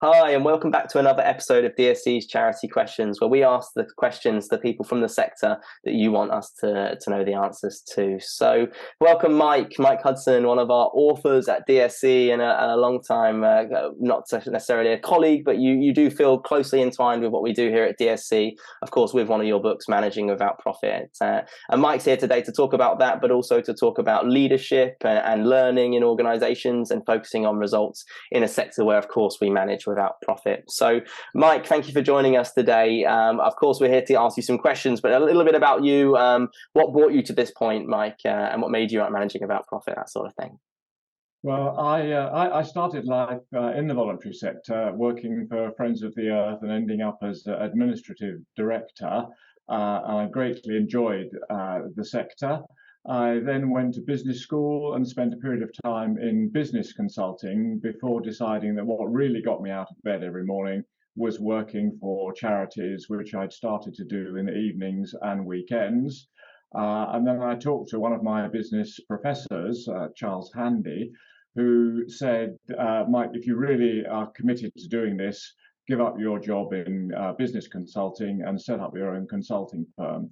Hi, and welcome back to another episode of DSC's Charity Questions, where we ask the questions to people from the sector that you want us to know the answers to. So, welcome, Mike Hudson, one of our authors at DSC and a long time, not necessarily a colleague, but you do feel closely entwined with what we do here at DSC, of course, with one of your books, Managing Without Profit. And Mike's here today to talk about that, but also to talk about leadership and learning in organizations and focusing on results in a sector where, of course, we manage without profit. So, Mike, thank you for joining us today. Of course, we're here to ask you some questions, but a little bit about you. What brought you to this point, Mike, and what made you out managing without profit, that sort of thing? Well, I started life in the voluntary sector, working for Friends of the Earth and ending up as administrative director. And I greatly enjoyed the sector. I then went to business school and spent a period of time in business consulting before deciding that what really got me out of bed every morning was working for charities, which I'd started to do in the evenings and weekends. And then I talked to one of my business professors, Charles Handy, who said, Mike, if you really are committed to doing this, give up your job in business consulting and set up your own consulting firm.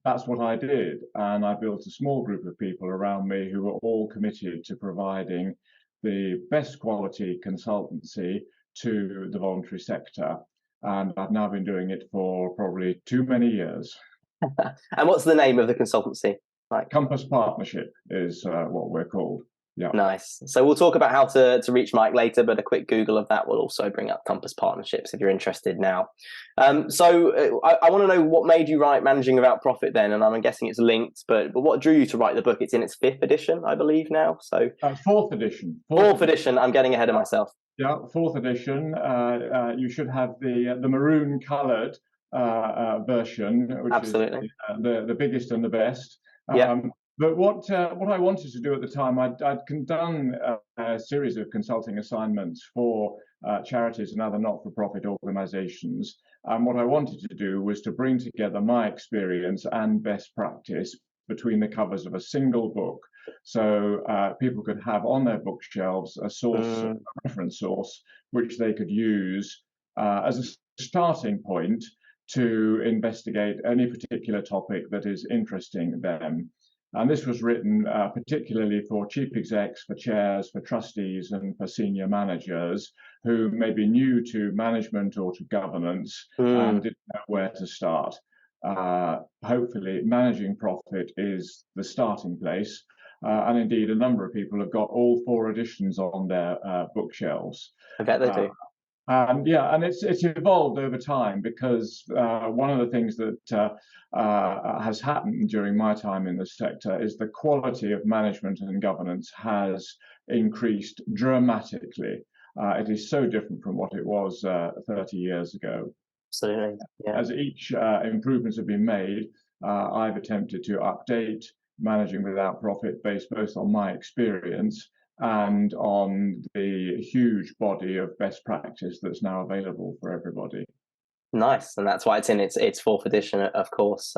That's what I did. And I built a small group of people around me who were all committed to providing the best quality consultancy to the voluntary sector. And I've now been doing it for probably too many years. And what's the name of the consultancy? Right. Compass Partnership is what we're called. Yeah. Nice. So we'll talk about how to reach Mike later, but a quick Google of that will also bring up Compass Partnerships if you're interested now. So I want to know what made you write Managing Without Profit then, and I'm guessing it's linked, but what drew you to write the book? It's in its fifth edition, I believe now. So fourth edition. Fourth edition. I'm getting ahead of myself. Yeah, fourth edition. You should have the maroon coloured version, which Absolutely. is the biggest and the best. Yeah. But what I wanted to do at the time, I'd done a series of consulting assignments for charities and other not-for-profit organisations. And what I wanted to do was to bring together my experience and best practice between the covers of a single book, so people could have on their bookshelves a source, a reference source, which they could use as a starting point to investigate any particular topic that is interesting them. And this was written particularly for chief execs, for chairs, for trustees, and for senior managers who may be new to management or to governance and didn't know where to start. Hopefully, Managing Profit is the starting place. And indeed, a number of people have got all four editions on their bookshelves. I bet they do. And it's evolved over time because one of the things that has happened during my time in the sector is the quality of management and governance has increased dramatically. It is so different from what it was 30 years ago. Absolutely. Yeah. As each improvements have been made, I've attempted to update Managing Without Profit based both on my experience and on the huge body of best practice that's now available for everybody. Nice, and that's why it's in its fourth edition, of course.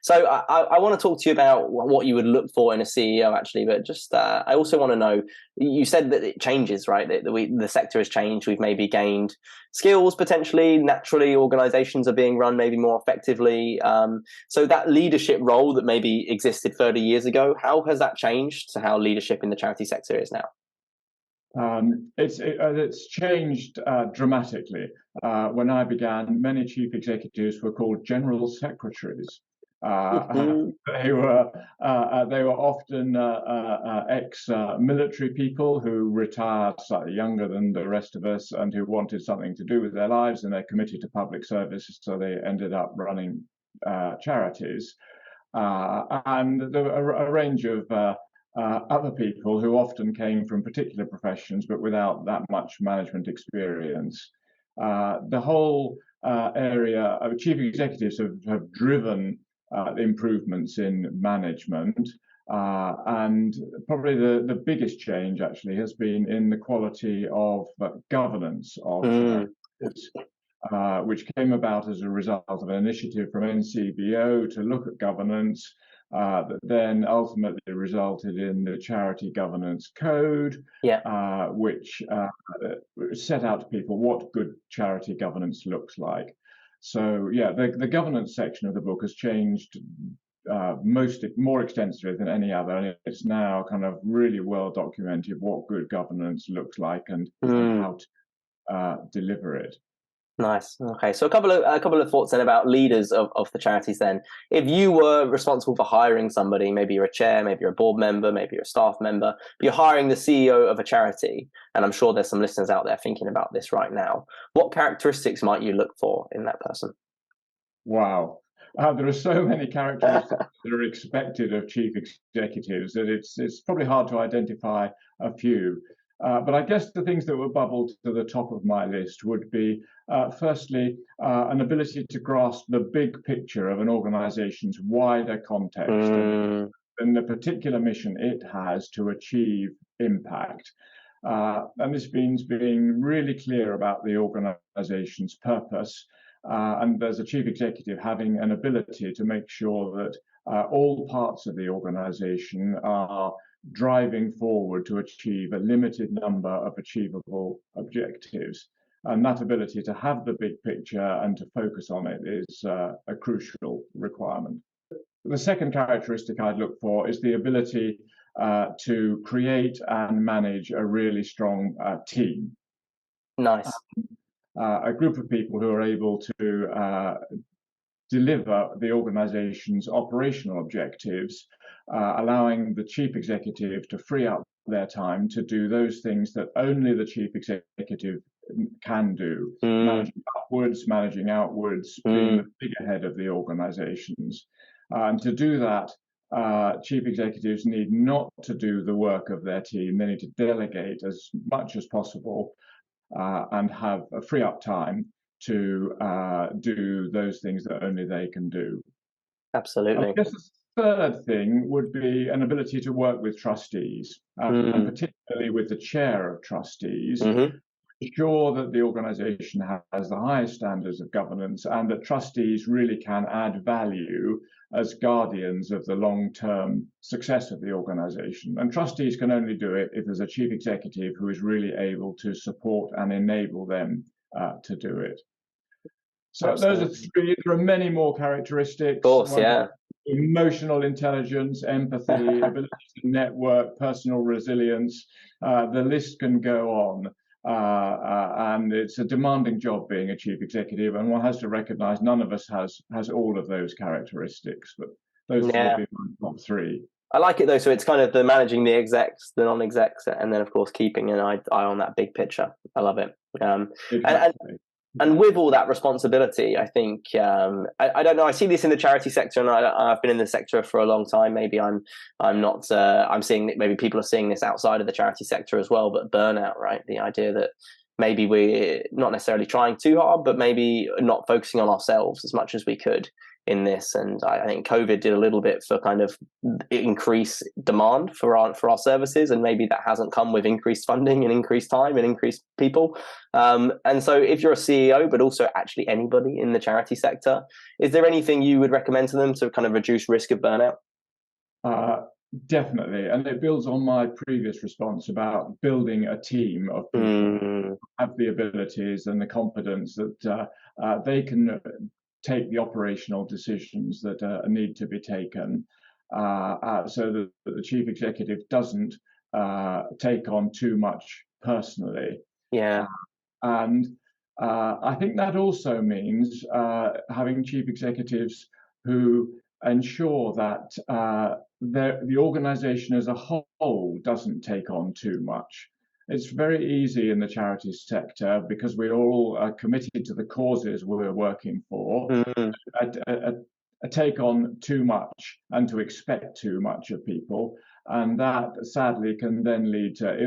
So I want to talk to you about what you would look for in a CEO, actually, but just I also want to know. You said that it changes, right? That the sector has changed. We've maybe gained skills potentially. Naturally, organisations are being run maybe more effectively. So that leadership role that maybe existed 30 years ago, how has that changed to how leadership in the charity sector is now? It's changed dramatically. When I began, many chief executives were called general secretaries. They were often ex-military people who retired slightly younger than the rest of us and who wanted something to do with their lives, and they're committed to public service, so they ended up running charities. And there were a range of other people who often came from particular professions but without that much management experience. The whole area of chief executives have driven improvements in management. And probably the biggest change actually has been in the quality of governance of charities, which came about as a result of an initiative from NCBO to look at governance, that then ultimately resulted in the Charity Governance Code, Yeah. which set out to people what good charity governance looks like. So yeah, the governance section of the book has changed more extensively than any other, and it's now kind of really well documented what good governance looks like and how to deliver it. Nice. Okay, so a couple of thoughts then about leaders of the charities. Then, if you were responsible for hiring somebody, maybe you're a chair, maybe you're a board member, maybe you're a staff member, but you're hiring the CEO of a charity, and I'm sure there's some listeners out there thinking about this right now. What characteristics might you look for in that person? Wow. There are so many characteristics that are expected of chief executives that it's probably hard to identify a few. But I guess the things that would bubble to the top of my list would be, firstly, an ability to grasp the big picture of an organization's wider context and the particular mission it has to achieve impact. And this means being really clear about the organization's purpose, and as a chief executive, having an ability to make sure that all parts of the organization are driving forward to achieve a limited number of achievable objectives. And that ability to have the big picture and to focus on it is a crucial requirement. The second characteristic I'd look for is the ability to create and manage a really strong team. Nice. A group of people who are able to deliver the organization's operational objectives, allowing the chief executive to free up their time to do those things that only the chief executive can do, managing upwards, managing outwards, being the figurehead of the organizations. And to do that, chief executives need not to do the work of their team. They need to delegate as much as possible and have a free up time to do those things that only they can do. Absolutely. I guess the third thing would be an ability to work with trustees, and particularly with the chair of trustees, ensure that the organization has the highest standards of governance and that trustees really can add value as guardians of the long-term success of the organization. And trustees can only do it if there's a chief executive who is really able to support and enable them to do it. So Absolutely. Those are three. There are many more characteristics. Of course, yeah. Emotional intelligence, empathy, ability to network, personal resilience. The list can go on. And it's a demanding job being a chief executive, and one has to recognize none of us has all of those characteristics, but those would be my top three. I like it though, so it's kind of the managing the execs, the non-execs, and then of course keeping an eye on that big picture. I love it. Exactly. And with all that responsibility, I think I don't know. I see this in the charity sector, and I've been in the sector for a long time. Maybe I'm not. I'm seeing maybe people are seeing this outside of the charity sector as well. But burnout, right? The idea that maybe we're not necessarily trying too hard, but maybe not focusing on ourselves as much as we could in this. And I think COVID did a little bit for kind of increase demand for our services, and maybe that hasn't come with increased funding and increased time and increased people. And so if you're a CEO, but also actually anybody in the charity sector, is there anything you would recommend to them to kind of reduce risk of burnout? Definitely. And it builds on my previous response about building a team of people who have the abilities and the confidence that they can take the operational decisions that need to be taken, so that the chief executive doesn't take on too much personally. Yeah. And I think that also means having chief executives who ensure that the organization as a whole doesn't take on too much. It's very easy in the charity sector, because we all are committed to the causes we're working for, take on too much and to expect too much of people. And that sadly can then lead to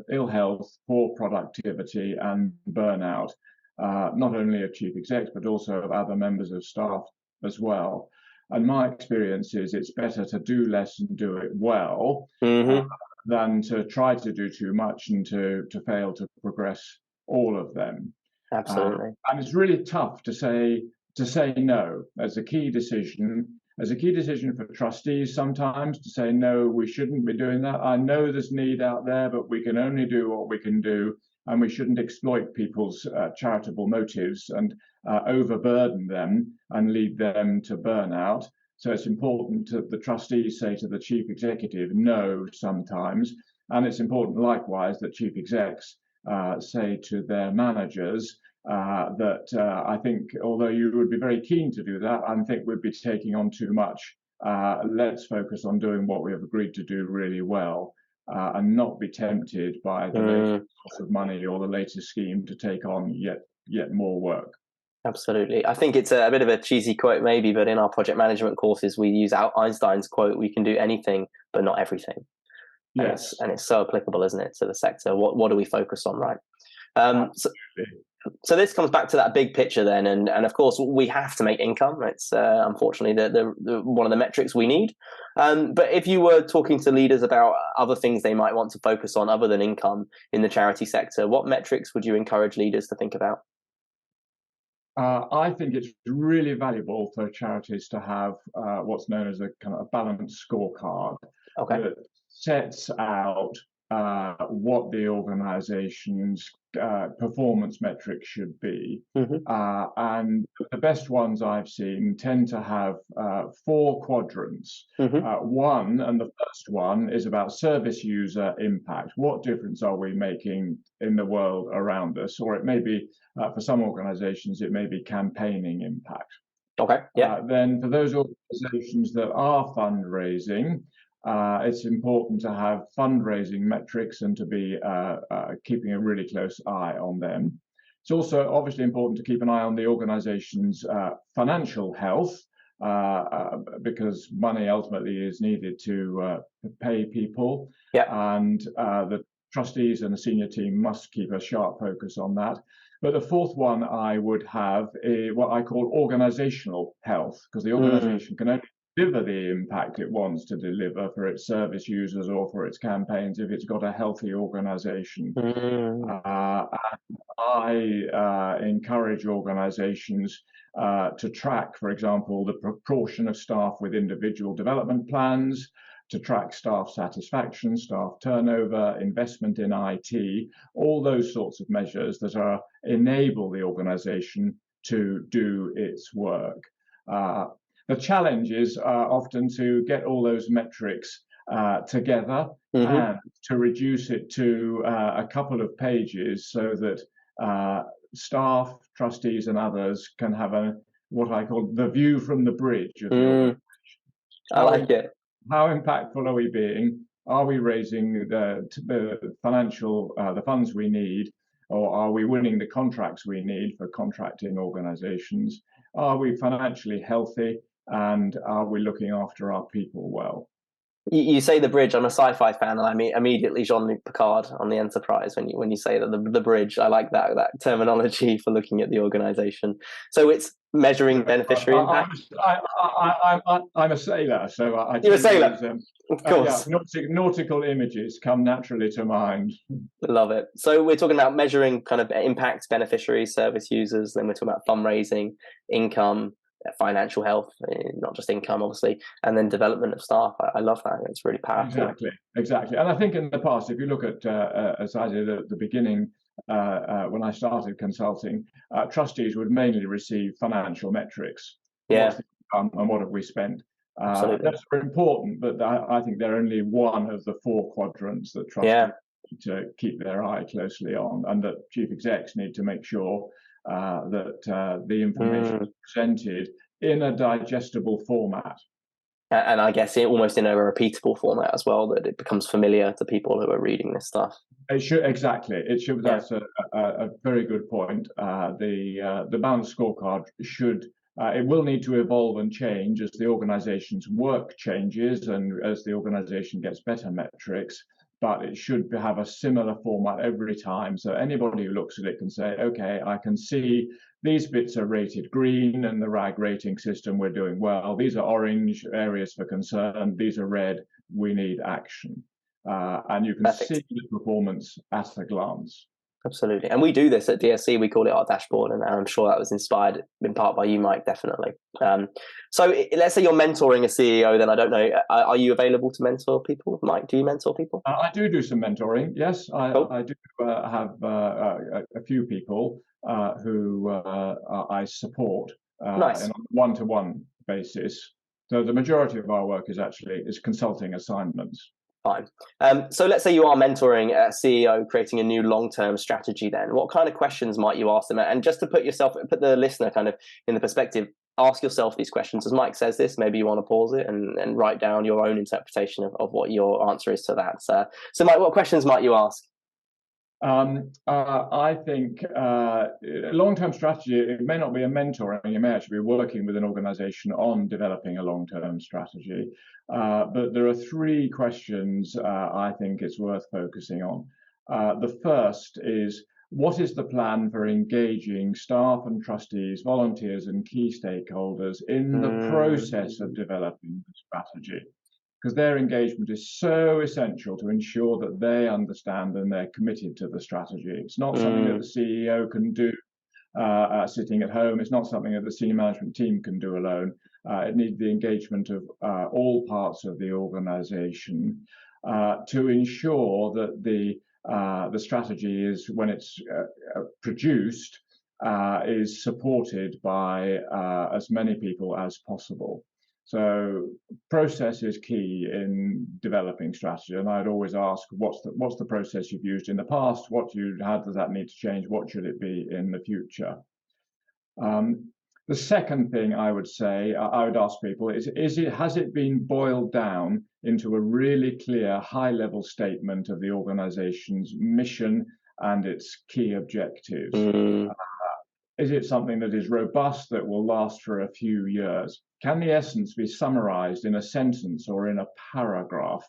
ill health, poor productivity, and burnout, not only of chief execs, but also of other members of staff as well. And my experience is it's better to do less and do it well than to try to do too much and to fail to progress all of them. Absolutely. And it's really tough to say no as a key decision. There's a key decision for trustees sometimes to say, no, we shouldn't be doing that. I know there's need out there, but we can only do what we can do, and we shouldn't exploit people's charitable motives and overburden them and lead them to burnout. So it's important that the trustees say to the chief executive no sometimes, and it's important likewise that chief execs say to their managers that I think, although you would be very keen to do that, I think we'd be taking on too much. Let's focus on doing what we have agreed to do really well, and not be tempted by the latest source of money or the latest scheme to take on yet more work. Absolutely. I think it's a bit of a cheesy quote maybe, but in our project management courses, we use Einstein's quote, we can do anything, but not everything. Yes. And it's so applicable, isn't it, to the sector? What do we focus on, right? So this comes back to that big picture then, and of course we have to make income. It's unfortunately the one of the metrics we need. But if you were talking to leaders about other things they might want to focus on other than income in the charity sector, what metrics would you encourage leaders to think about? I think it's really valuable for charities to have what's known as a kind of a balanced scorecard that sets out what the organization's performance metrics should be. And the best ones I've seen tend to have 4 quadrants. One, and the first one, is about service user impact. What difference are we making in the world around us? Or it may be, for some organizations, it may be campaigning impact. Then for those organizations that are fundraising, it's important to have fundraising metrics and to be keeping a really close eye on them. It's also obviously important to keep an eye on the organization's financial health, because money ultimately is needed to pay people. And the trustees and the senior team must keep a sharp focus on that. But the fourth one I would have is what I call organizational health, because the organization can only deliver the impact it wants to deliver for its service users or for its campaigns if it's got a healthy organization. I encourage organizations to track, for example, the proportion of staff with individual development plans, to track staff satisfaction, staff turnover, investment in IT, all those sorts of measures that enable the organization to do its work. The challenge is often to get all those metrics together and to reduce it to a couple of pages so that staff, trustees, and others can have what I call the view from the bridge of the organization. I like it. How impactful are we being? Are we raising the financial the funds we need, or are we winning the contracts we need for contracting organizations? Are we financially healthy, and are we looking after our people well? You say the bridge. I'm a sci-fi fan, and I mean immediately Jean-Luc Picard on the Enterprise. When you say that the bridge, I like that terminology for looking at the organization. So it's measuring beneficiary impact. I'm a sailor, so You're a sailor, of course. Nautical images come naturally to mind. Love it. So we're talking about measuring kind of impact, beneficiaries, service users. Then we're talking about fundraising, income, financial health, not just income, obviously, and then development of staff. I love that. It's really powerful. Exactly. And I think in the past, if you look at, as I did at the beginning, when I started consulting, trustees would mainly receive financial metrics. What's the income and what have we spent? That's very important, but I think they're only one of the 4 quadrants that trustees need to keep their eye closely on, and that chief execs need to make sure that the information is presented in a digestible format. And I guess almost in a repeatable format as well, that it becomes familiar to people who are reading this stuff. It should, exactly. It should. That's a very good point. The balanced scorecard should. It will need to evolve and change as the organization's work changes and as the organization gets better metrics. But it should have a similar format every time. So anybody who looks at it can say, okay, I can see these bits are rated green and the RAG rating system, we're doing well. These are orange, areas for concern. These are red, we need action. And you can see the performance at a glance. Absolutely. And we do this at DSC. We call it our dashboard, and I'm sure that was inspired in part by you, Mike, definitely. So let's say you're mentoring a CEO, then I don't know, are you available to mentor people? Mike, do you mentor people? I do some mentoring. Yes, Cool. I do have a few people who I support Nice. on a one-to-one basis. So the majority of our work is consulting assignments. Fine. So let's say you are mentoring a CEO creating a new long-term strategy, then what kind of questions might you ask them? And just to put the listener kind of in the perspective, ask yourself these questions. As Mike says this, maybe you want to pause it and write down your own interpretation of what your answer is to that. So Mike, what questions might you ask? I think long-term strategy, it may not be a mentoring, you may actually be working with an organization on developing a long-term strategy. But there are three questions I think it's worth focusing on. The first is, what is the plan for engaging staff and trustees, volunteers and key stakeholders in the process of developing the strategy? Because their engagement is so essential to ensure that they understand and they're committed to the strategy. It's not something that the CEO can do sitting at home. It's not something that the senior management team can do alone. It needs the engagement of all parts of the organization to ensure that the strategy is, when it's produced, is supported by as many people as possible. So process is key in developing strategy, and I'd always ask, what's the process you've used in the past? How does that need to change? What should it be in the future? The second thing I would say, I would ask people has it been boiled down into a really clear high-level statement of the organization's mission and its key objectives? Is it something that is robust, that will last for a few years? Can the essence be summarized in a sentence or in a paragraph?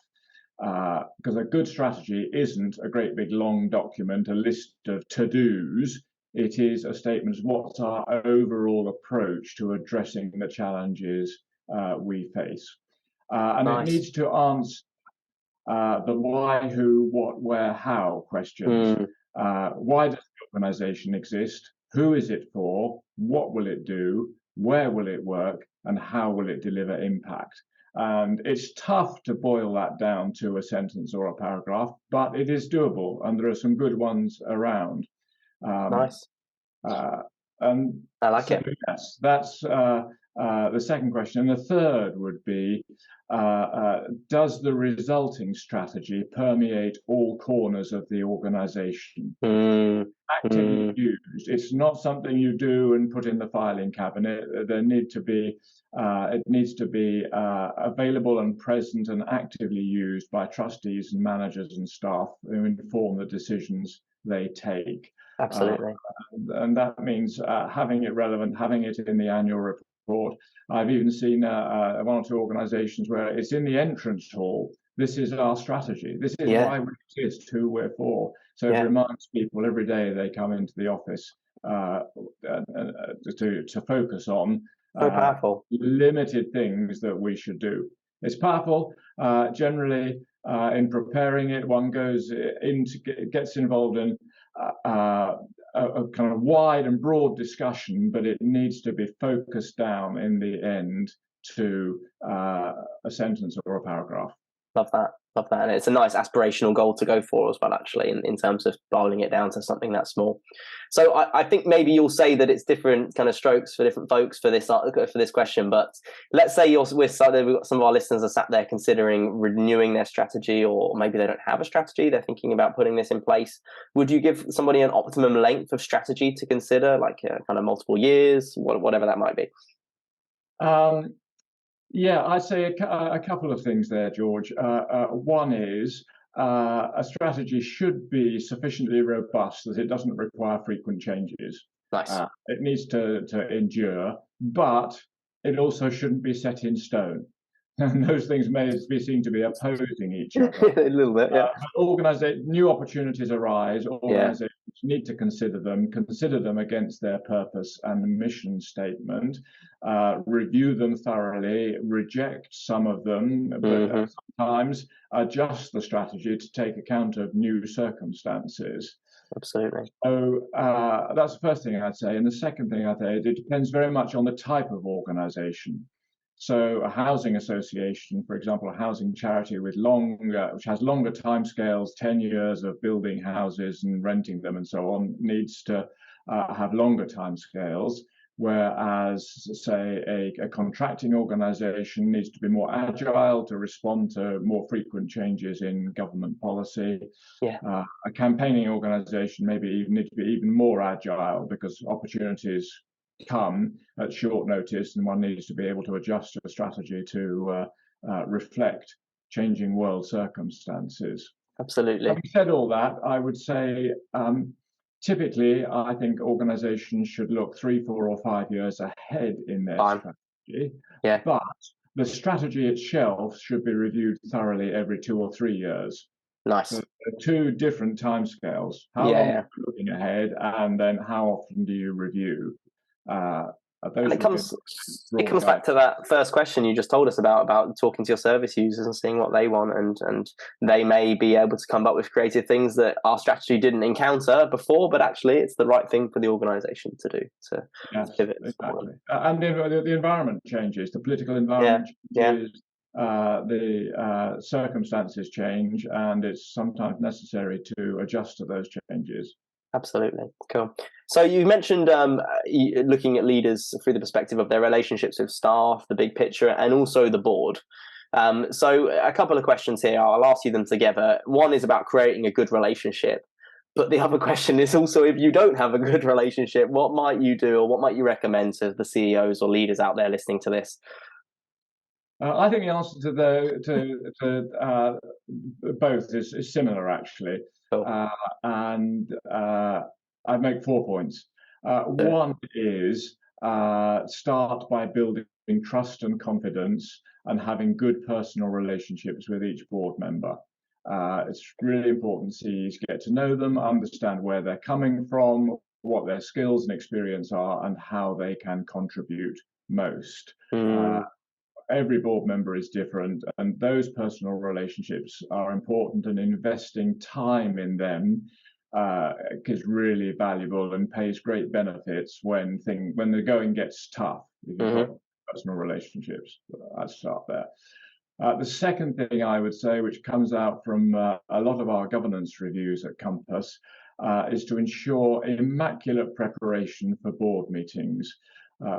Because a good strategy isn't a great big long document, a list of to-dos. It is a statement of what's our overall approach to addressing the challenges we face. And nice. It needs to answer the why, who, what, where, how questions. Why does the organization exist? Who is it for? What will it do? Where will it work? And how will it deliver impact? And it's tough to boil that down to a sentence or a paragraph, but it is doable, and there are some good ones around. Nice. And I like it. Yes, that's the second question. And the third would be, does the resulting strategy permeate all corners of the organization? Actively used. It's not something you do and put in the filing cabinet. It needs to be available and present and actively used by trustees and managers and staff who inform the decisions they take. Absolutely. And that means having it relevant, having it in the annual report. I've even seen one or two organizations where it's in the entrance hall. This is our strategy. This is why we exist, who we're for. So it reminds people every day they come into the office to focus on limited things that we should do. It's powerful. Generally, in preparing it, one gets involved in a kind of wide and broad discussion, but it needs to be focused down in the end to a sentence or a paragraph. Love that. And it's a nice aspirational goal to go for as well, actually, in terms of boiling it down to something that small. So I think maybe you'll say that it's different kind of strokes for different folks for this question. But let's say we've got some of our listeners are sat there considering renewing their strategy, or maybe they don't have a strategy. They're thinking about putting this in place. Would you give somebody an optimum length of strategy to consider, like kind of multiple years, whatever that might be? Yeah, I'd say a couple of things there, George. One is a strategy should be sufficiently robust that it doesn't require frequent changes. Nice. It needs to endure, but it also shouldn't be set in stone. And those things may be seen to be opposing each other. A little bit, yeah. New opportunities arise. Organizations need to consider them against their purpose and mission statement, review them thoroughly, reject some of them, but sometimes adjust the strategy to take account of new circumstances. Absolutely. So that's the first thing I'd say. And the second thing I'd say, it depends very much on the type of organization. So a housing association, for example, a housing charity with which has longer timescales, 10 years of building houses and renting them and so on, needs to have longer timescales. Whereas, say, a contracting organization needs to be more agile to respond to more frequent changes in government policy. Yeah. A campaigning organization maybe even need to be even more agile because opportunities come at short notice, and one needs to be able to adjust a strategy to reflect changing world circumstances. Absolutely. Having said all that, I would say typically I think organizations should look 3, 4, or 5 years ahead in their strategy. Yeah. But the strategy itself should be reviewed thoroughly every 2 or 3 years. Nice. So two different timescales. How long are you looking ahead, and then how often do you review? And it comes back to that first question you just told us about talking to your service users and seeing what they want, and they may be able to come up with creative things that our strategy didn't encounter before, but actually it's the right thing for the organization to do, to pivot. Exactly. And the environment changes, the political environment changes, the circumstances change, and it's sometimes necessary to adjust to those changes. Absolutely. Cool. So you mentioned looking at leaders through the perspective of their relationships with staff, the big picture, and also the board. So a couple of questions here. I'll ask you them together. One is about creating a good relationship. But the other question is also, if you don't have a good relationship, what might you do, or what might you recommend to the CEOs or leaders out there listening to this? I think the answer to both is similar, actually. Cool. And I'd make 4 points. One is start by building trust and confidence and having good personal relationships with each board member. It's really important CEs get to know them, understand where they're coming from, what their skills and experience are, and how they can contribute most. Every board member is different, and those personal relationships are important, and investing time in them is really valuable and pays great benefits when the going gets tough. If you've got personal relationships, I'd start there. The second thing I would say, which comes out from a lot of our governance reviews at Compass, is to ensure immaculate preparation for board meetings.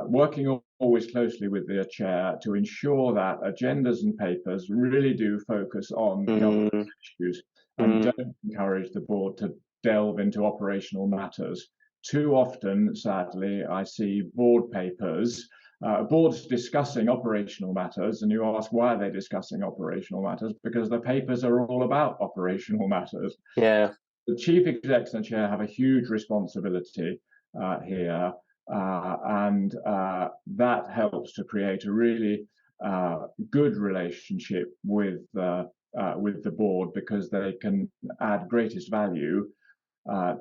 Working always closely with the chair to ensure that agendas and papers really do focus on governance issues and don't encourage the board to delve into operational matters. Too often, sadly, I see board papers, boards discussing operational matters, and you ask, why are they discussing operational matters? Because the papers are all about operational matters. Yeah. The chief execs and chair have a huge responsibility here. And that helps to create a really good relationship with the board, because they can add greatest value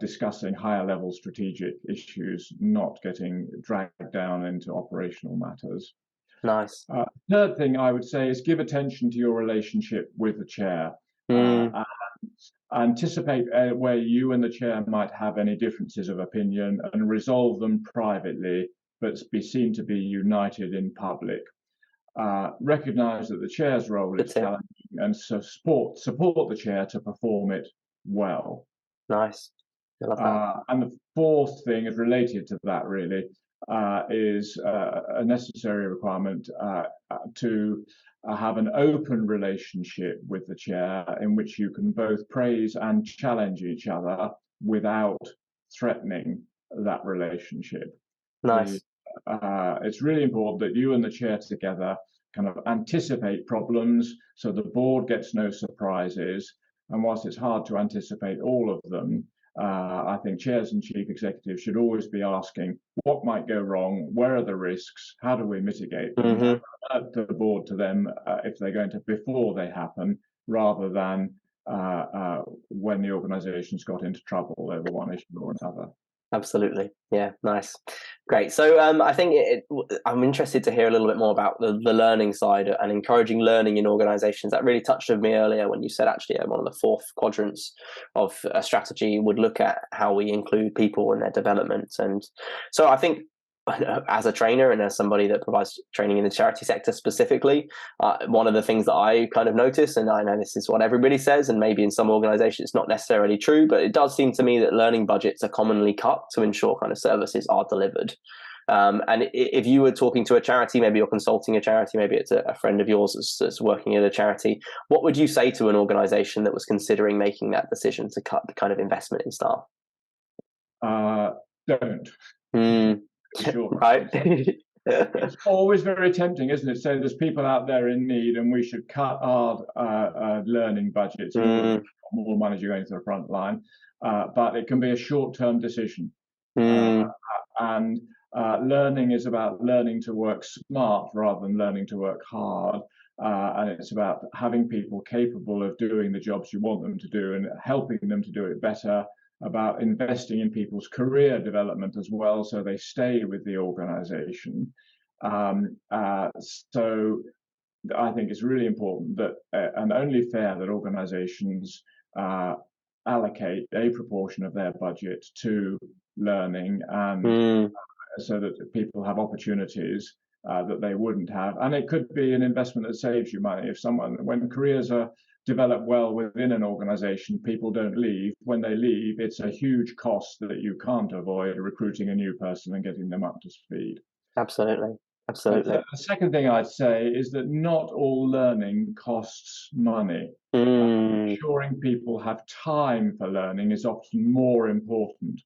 discussing higher level strategic issues, not getting dragged down into operational matters. Nice. Third thing I would say is give attention to your relationship with the chair. Anticipate where you and the chair might have any differences of opinion and resolve them privately, but be seen to be united in public. Recognize that the chair's role is challenging, and so support the chair to perform it well. Nice. I love that. And the fourth thing is related to that, really, is a necessary requirement to have an open relationship with the chair, in which you can both praise and challenge each other without threatening that relationship. Nice. It's really important that you and the chair together kind of anticipate problems, so the board gets no surprises. And whilst it's hard to anticipate all of them, I think chairs and chief executives should always be asking, what might go wrong? Where are the risks? How do we mitigate them? Alert the board to them if they're going to, before they happen, rather than when the organization's got into trouble over one issue or another. Absolutely. Yeah, nice. Great. So I think I'm interested to hear a little bit more about the learning side and encouraging learning in organizations. That really touched with me earlier when you said actually one of the fourth quadrants of a strategy would look at how we include people in their development. And so I think as a trainer and as somebody that provides training in the charity sector specifically, one of the things that I kind of notice, and I know this is what everybody says, and maybe in some organizations it's not necessarily true, but it does seem to me that learning budgets are commonly cut to ensure kind of services are delivered. And if you were talking to a charity, maybe you're consulting a charity, maybe it's a friend of yours that's working at a charity, what would you say to an organization that was considering making that decision to cut the kind of investment in staff? Don't. Mm, Sure. right. It's always very tempting, isn't it? So there's people out there in need, and we should cut our learning budgets in order to get more money going to the front line. But it can be a short-term decision. Mm, And learning is about learning to work smart rather than learning to work hard. And it's about having people capable of doing the jobs you want them to do and helping them to do it better, about investing in people's career development as well, so they stay with the organization. So I think it's really important that, and only fair that organizations allocate a proportion of their budget to learning, and so that people have opportunities that they wouldn't have. And it could be an investment that saves you money. If when careers are developed well within an organization, people don't leave. When they leave, it's a huge cost that you can't avoid, recruiting a new person and getting them up to speed. absolutely. Absolutely. The second thing I'd say is that not all learning costs money. Ensuring people have time for learning is often more important.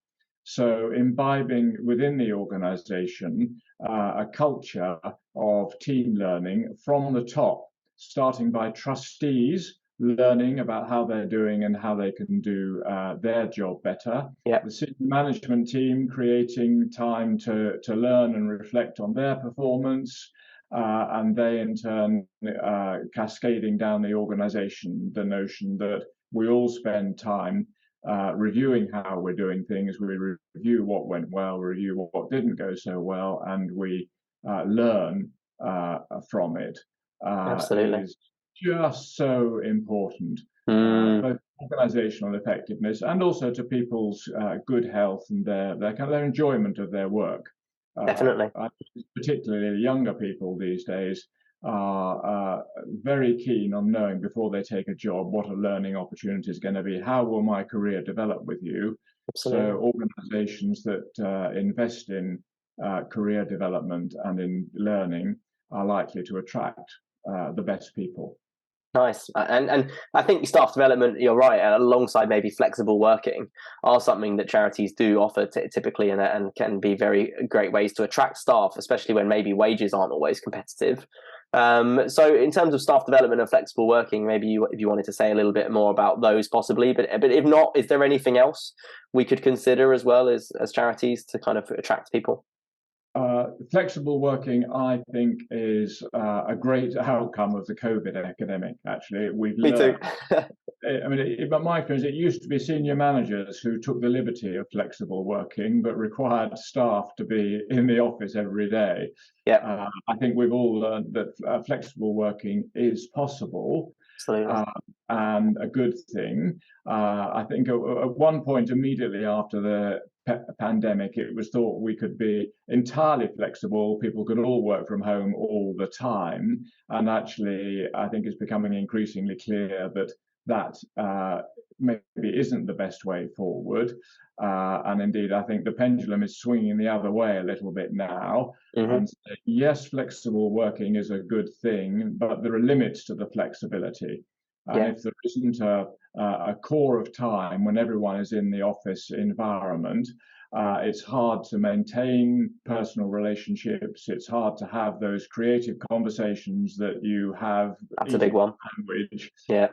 So imbibing within the organization a culture of team learning from the top, starting by trustees learning about how they're doing and how they can do their job better. Yep. The senior management team creating time to learn and reflect on their performance, and they in turn cascading down the organization the notion that we all spend time reviewing how we're doing things. We review what went well, review what didn't go so well, and we learn from it. Absolutely. Is just so important, both organizational effectiveness and also to people's good health and their enjoyment of their work. Definitely. Particularly younger people these days are very keen on knowing before they take a job what a learning opportunity is going to be. How will my career develop with you? Absolutely. So organizations that invest in career development and in learning are likely to attract the best people. Nice. And I think staff development, you're right, alongside maybe flexible working, are something that charities do offer typically, and can be very great ways to attract staff, especially when maybe wages aren't always competitive. So in terms of staff development and flexible working, maybe if you wanted to say a little bit more about those possibly, but if not, is there anything else we could consider as well as charities to kind of attract people? Flexible working, I think, is a great outcome of the COVID epidemic. Actually, we've Me too. learned. I mean, but my experience, it used to be senior managers who took the liberty of flexible working, but required staff to be in the office every day. Yeah. I think we've all learned that flexible working is possible. Absolutely. And a good thing. I think at one point, immediately after the pandemic, it was thought we could be entirely flexible. People could all work from home all the time. And actually, I think it's becoming increasingly clear that maybe isn't the best way forward. And indeed, I think the pendulum is swinging the other way a little bit now. And yes, flexible working is a good thing, but there are limits to the flexibility. And if there isn't a core of time when everyone is in the office environment, it's hard to maintain personal relationships. It's hard to have those creative conversations that you have. That's a big one. Language. Yeah.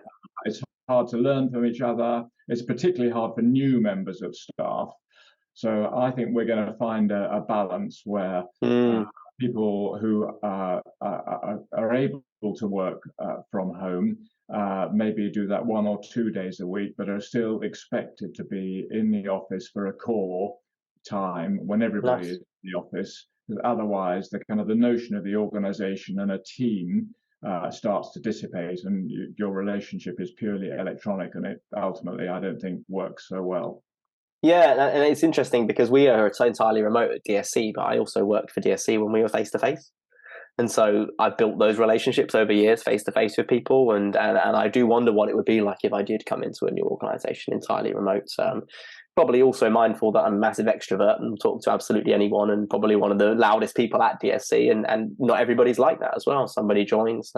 It's hard to learn from each other. It's particularly hard for new members of staff. So I think we're going to find a balance where people who are able to work from home maybe do that 1 or 2 days a week, but are still expected to be in the office for a core time when everybody Nice. is in the office, because otherwise the notion of the organization and a team starts to dissipate, and your relationship is purely electronic, and it ultimately, I don't think, works so well. Yeah, and it's interesting because we are entirely remote at DSC, but I also worked for DSC when we were face to face. And so I've built those relationships over years, face to face with people, and I do wonder what it would be like if I did come into a new organisation entirely remote. Probably also mindful that I'm a massive extrovert and talk to absolutely anyone, and probably one of the loudest people at DSC, and not everybody's like that as well. Somebody joins.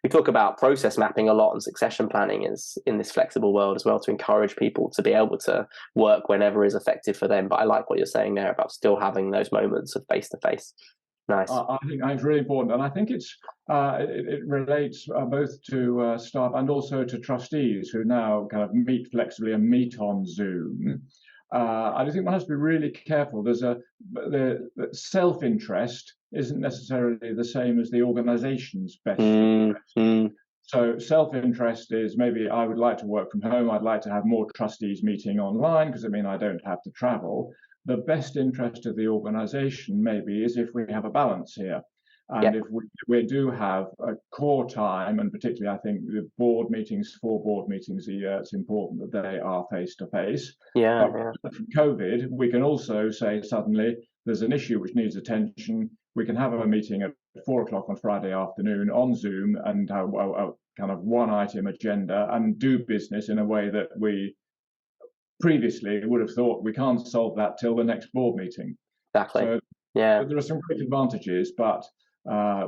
We talk about process mapping a lot, and succession planning is in this flexible world as well, to encourage people to be able to work whenever is effective for them. But I like what you're saying there about still having those moments of face to face. Nice. I think that's really important, and I think it relates both to staff and also to trustees who now kind of meet flexibly and meet on Zoom. I do think one has to be really careful. The self-interest isn't necessarily the same as the organisation's best interest. So self-interest is maybe I would like to work from home. I'd like to have more trustees meeting online because I don't have to travel. The best interest of the organisation maybe is if we have a balance here. And if we do have a core time, and particularly I think the 4 board meetings a year, it's important that they are face to face. But from COVID, we can also say suddenly there's an issue which needs attention. We can have a meeting at 4 o'clock on Friday afternoon on Zoom and have a kind of one item agenda and do business in a way that we previously would have thought we can't solve that till the next board meeting. Exactly. So yeah, there are some great advantages, but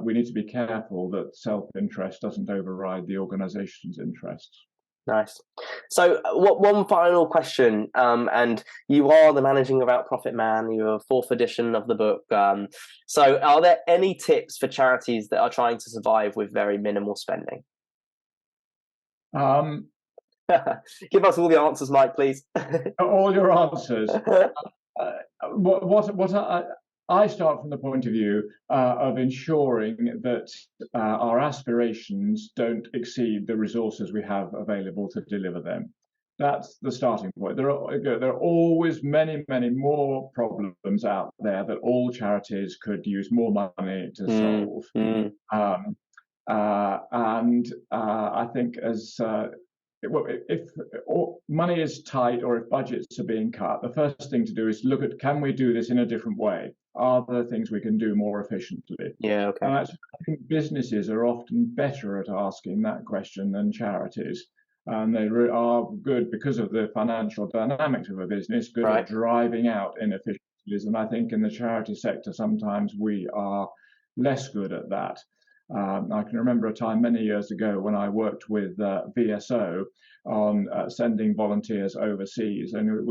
we need to be careful that self-interest doesn't override the organisation's interests. Nice. So, one final question, and you are the managing about Profit Man. You're a 4th edition of the book. So, are there any tips for charities that are trying to survive with very minimal spending? Give us all the answers, Mike, please. All your answers. I start from the point of view of ensuring that our aspirations don't exceed the resources we have available to deliver them. That's the starting point. There are always many, many more problems out there that all charities could use more money to solve. And I think if money is tight or if budgets are being cut, the first thing to do is look at, can we do this in a different way? Are there things we can do more efficiently? Yeah, okay. And actually, I think businesses are often better at asking that question than charities. And they are good because of the financial dynamics of a business, good at driving out inefficiencies. And I think in the charity sector, sometimes we are less good at that. I can remember a time many years ago when I worked with VSO on sending volunteers overseas, and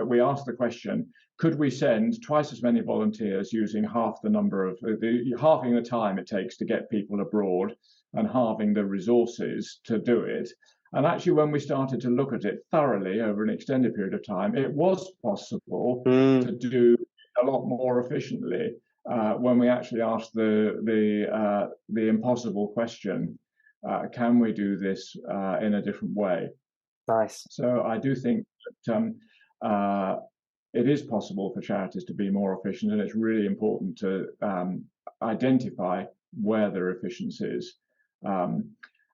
we asked the question: could we send twice as many volunteers using halving the time it takes to get people abroad and halving the resources to do it? And actually, when we started to look at it thoroughly over an extended period of time, it was possible to do a lot more efficiently. When we actually asked the impossible question, can we do this in a different way? Nice. So I do think that it is possible for charities to be more efficient, and it's really important to identify where there are efficiencies.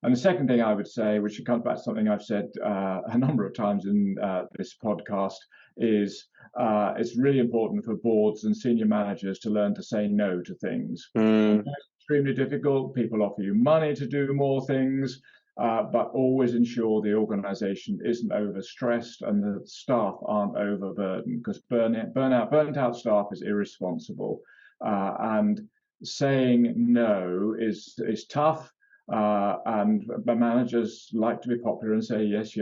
And the second thing I would say, which comes back to something I've said a number of times in this podcast, is it's really important for boards and senior managers to learn to say no to things. It's extremely difficult. People offer you money to do more things, but always ensure the organisation isn't overstressed and the staff aren't overburdened, because burnt out staff is irresponsible. And saying no is tough. And the managers like to be popular and say yes,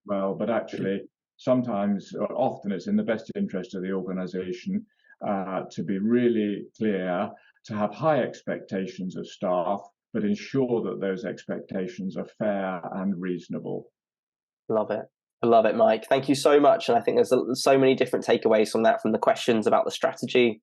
well, but actually sometimes or often it's in the best interest of the organization to be really clear, to have high expectations of staff, but ensure that those expectations are fair and reasonable. Love it. I love it, Mike. Thank you so much. And I think there's so many different takeaways from that, from the questions about the strategy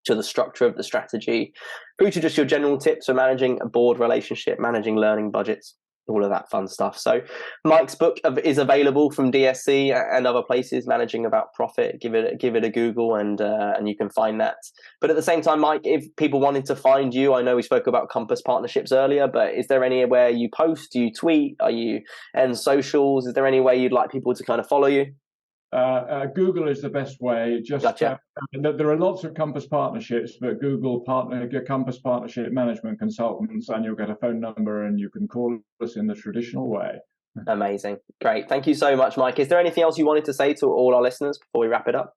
to the structure of the strategy, through to just your general tips for managing a board relationship, managing learning budgets. all of that fun stuff. So Mike's book is available from DSC and other places, Managing About Profit. Give it a Google, and you can find that. But at the same time, Mike, if people wanted to find you, I know we spoke about Compass partnerships earlier, but is there anywhere you post, do you tweet, are you and socials? Is there any way you'd like people to kind of follow you? Google is the best way. Just Gotcha. There are lots of Compass partnerships, but Google Compass Partnership Management Consultants, and you'll get a phone number, and you can call us in the traditional way. Amazing, great. Thank you so much, Mike. Is there anything else you wanted to say to all our listeners before we wrap it up?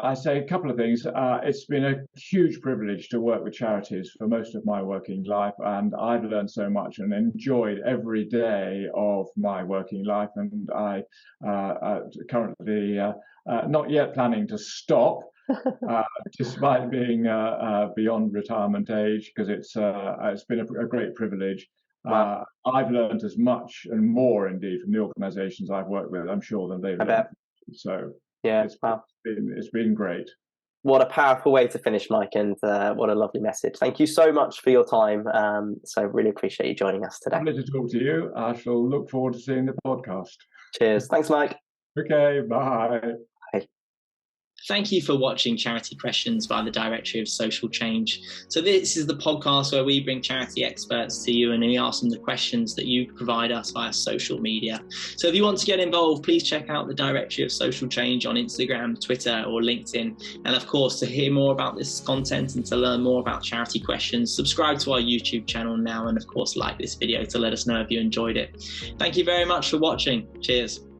I say a couple of things. It's been a huge privilege to work with charities for most of my working life, and I've learned so much and enjoyed every day of my working life. And I currently not yet planning to stop, despite being beyond retirement age, because it's been a great privilege. Wow. I've learned as much and more, indeed, from the organisations I've worked with, I'm sure, than they've learned. So yeah, it's been great. What a powerful way to finish, Mike, and what a lovely message. Thank you so much for your time. So really appreciate you joining us today. Lovely to talk to you. I shall look forward to seeing the podcast. Cheers. Thanks, Mike. Okay, bye. Bye. Thank you for watching Charity Questions by the Directory of Social Change. So this is the podcast where we bring charity experts to you and we ask them the questions that you provide us via social media. So if you want to get involved, please check out the Directory of Social Change on Instagram, Twitter or LinkedIn. And of course, to hear more about this content and to learn more about Charity Questions, subscribe to our YouTube channel now, and of course like this video to let us know if you enjoyed it. Thank you very much for watching. Cheers.